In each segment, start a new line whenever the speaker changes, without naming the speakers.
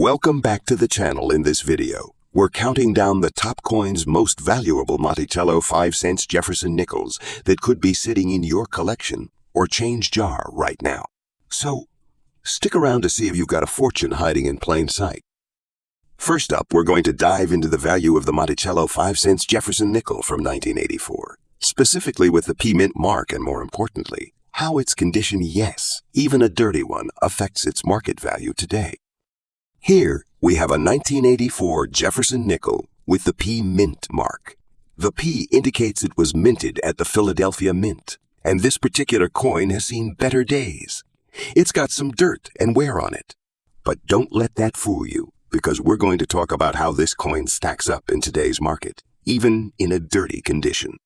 Welcome back to the channel. In this video, we're counting down the top coins most valuable Monticello 5-cent Jefferson nickels that could be sitting in your collection or change jar right now. So, stick around to see if you've got a fortune hiding in plain sight. First up, we're going to dive into the value of the Monticello 5-cent Jefferson nickel from 1984, specifically with the P mint mark and, more importantly, how its condition, yes, even a dirty one, affects its market value today. Here, we have a 1984 Jefferson nickel with the P mint mark. The P indicates it was minted at the Philadelphia Mint, and this particular coin has seen better days. It's got some dirt and wear on it. But don't let that fool you, because we're going to talk about how this coin stacks up in today's market, even in a dirty condition.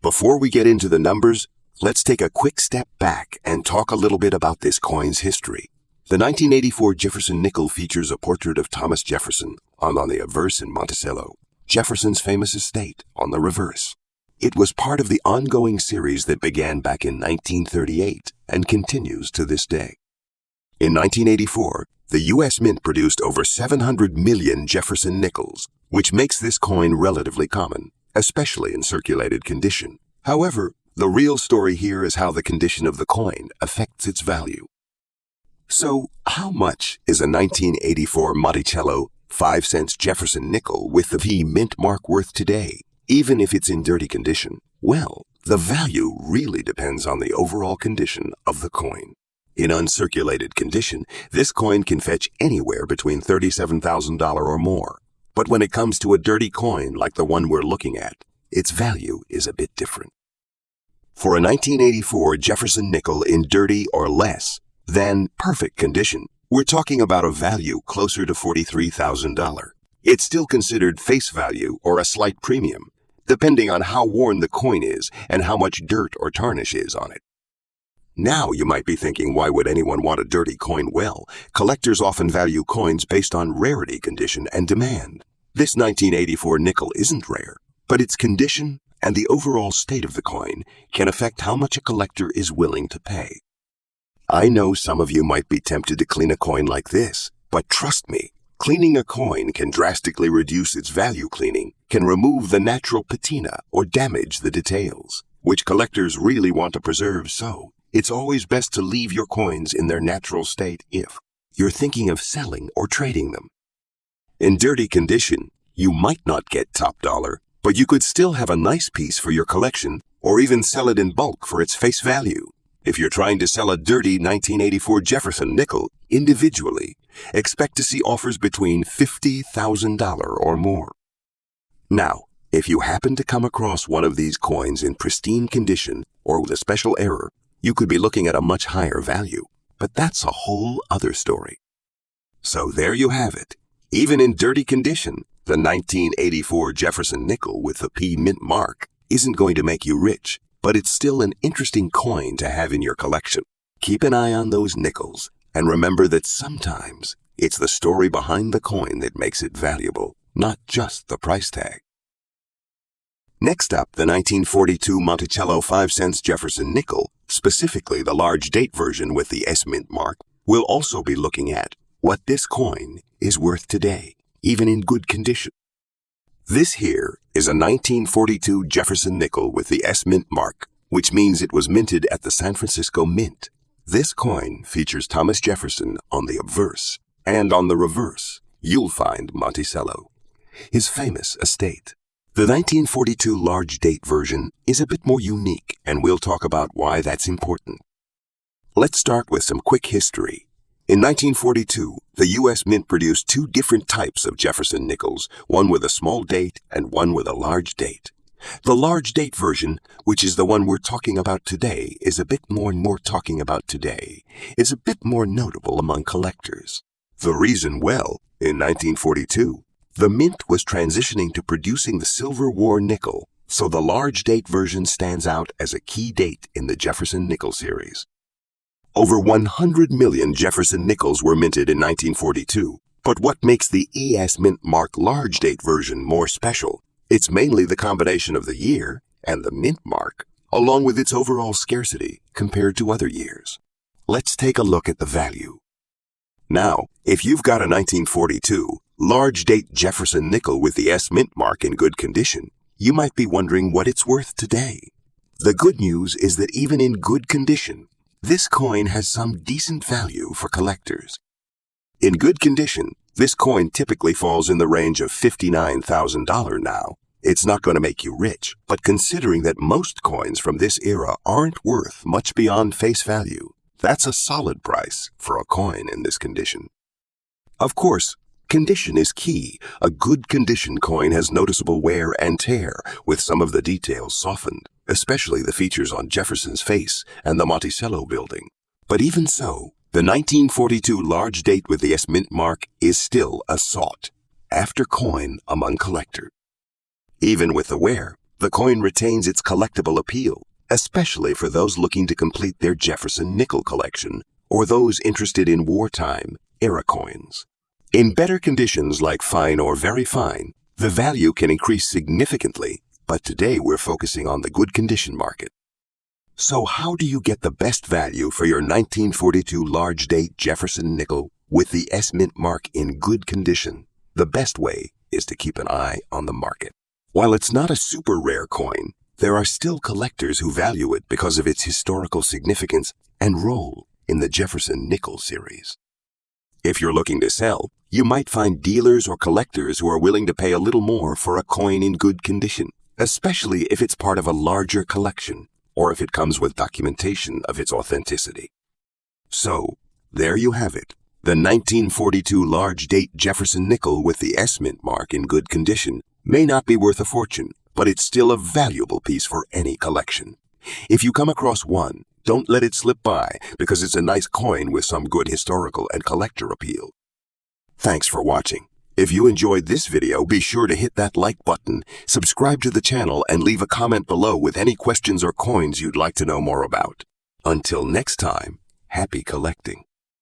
Before we get into the numbers, let's take a quick step back and talk a little bit about this coin's history. The 1984 Jefferson nickel features a portrait of Thomas Jefferson on the obverse in Monticello, Jefferson's famous estate on the reverse. It was part of the ongoing series that began back in 1938 and continues to this day. In 1984, the U.S. Mint produced over 700 million Jefferson nickels, which makes this coin relatively common, especially in circulated condition. However, the real story here is how the condition of the coin affects its value. So, how much is a 1984 Monticello 5-cent Jefferson nickel with the P mint mark worth today, even if it's in dirty condition? Well, the value really depends on the overall condition of the coin. In uncirculated condition, this coin can fetch anywhere between $37,000 or more. But when it comes to a dirty coin like the one we're looking at, its value is a bit different. For a 1984 Jefferson nickel in dirty or less than perfect condition, we're talking about a value closer to $43,000. It's still considered face value or a slight premium, depending on how worn the coin is and how much dirt or tarnish is on it. Now you might be thinking, why would anyone want a dirty coin? Well, collectors often value coins based on rarity, condition, and demand. This 1984 nickel isn't rare, but its condition and the overall state of the coin can affect how much a collector is willing to pay. I know some of you might be tempted to clean a coin like this, but trust me, cleaning a coin can drastically reduce its value. Cleaning can remove the natural patina or damage the details, which collectors really want to preserve, so it's always best to leave your coins in their natural state if you're thinking of selling or trading them. In dirty condition, you might not get top dollar, but you could still have a nice piece for your collection or even sell it in bulk for its face value. If you're trying to sell a dirty 1984 nickel individually, expect to see offers between $50,000 or more. Now, if you happen to come across one of these coins in pristine condition or with a special error, you could be looking at a much higher value, but that's a whole other story. So there you have it. Even in dirty condition, the 1984 Jefferson nickel with the P mint mark isn't going to make you rich, but it's still an interesting coin to have in your collection. Keep an eye on those nickels, and remember that sometimes it's the story behind the coin that makes it valuable, not just the price tag. Next up, the 1942 Monticello 5-cent Jefferson nickel, specifically the large date version with the S mint mark. We'll also be looking at what this coin is worth today, even in good condition. This here is a 1942 Jefferson nickel with the S mint mark, which means it was minted at the San Francisco Mint. This coin features Thomas Jefferson on the obverse, and on the reverse, you'll find Monticello, his famous estate. The 1942 large date version is a bit more unique, and we'll talk about why that's important. Let's start with some quick history. In 1942, the U.S. Mint produced two different types of Jefferson nickels, one with a small date and one with a large date. The large date version, which is the one we're talking about today, is a bit more notable among collectors. The reason, well, in 1942, the Mint was transitioning to producing the Silver War nickel, so the large date version stands out as a key date in the Jefferson nickel series. Over 100 million Jefferson nickels were minted in 1942, but what makes the ES Mint mark large date version more special? It's mainly the combination of the year and the mint mark, along with its overall scarcity compared to other years. Let's take a look at the value. Now, if you've got a 1942 large date Jefferson nickel with the S mint mark in good condition, you might be wondering what it's worth today. The good news is that even in good condition, this coin has some decent value for collectors. In good condition, this coin typically falls in the range of $59,000 now. It's not going to make you rich, but considering that most coins from this era aren't worth much beyond face value, that's a solid price for a coin in this condition. Of course, condition is key. A good condition coin has noticeable wear and tear, with some of the details softened, especially the features on Jefferson's face and the Monticello building. But even so, the 1942 large date with the S mint mark is still a sought-after coin among collectors. Even with the wear, the coin retains its collectible appeal, especially for those looking to complete their Jefferson nickel collection or those interested in wartime era coins. In better conditions like fine or very fine, the value can increase significantly, but today we're focusing on the good condition market. So how do you get the best value for your 1942 large date Jefferson nickel with the S mint mark in good condition? The best way is to keep an eye on the market. While it's not a super rare coin, there are still collectors who value it because of its historical significance and role in the Jefferson nickel series. If you're looking to sell, you might find dealers or collectors who are willing to pay a little more for a coin in good condition, especially if it's part of a larger collection or if it comes with documentation of its authenticity. So, there you have it, the 1942 large date Jefferson nickel with the S mint mark in good condition may not be worth a fortune, but it's still a valuable piece for any collection. If you come across one, don't let it slip by because it's a nice coin with some good historical and collector appeal. Thanks for watching. If you enjoyed this video, be sure to hit that like button, subscribe to the channel, and leave a comment below with any questions or coins you'd like to know more about. Until next time, happy collecting.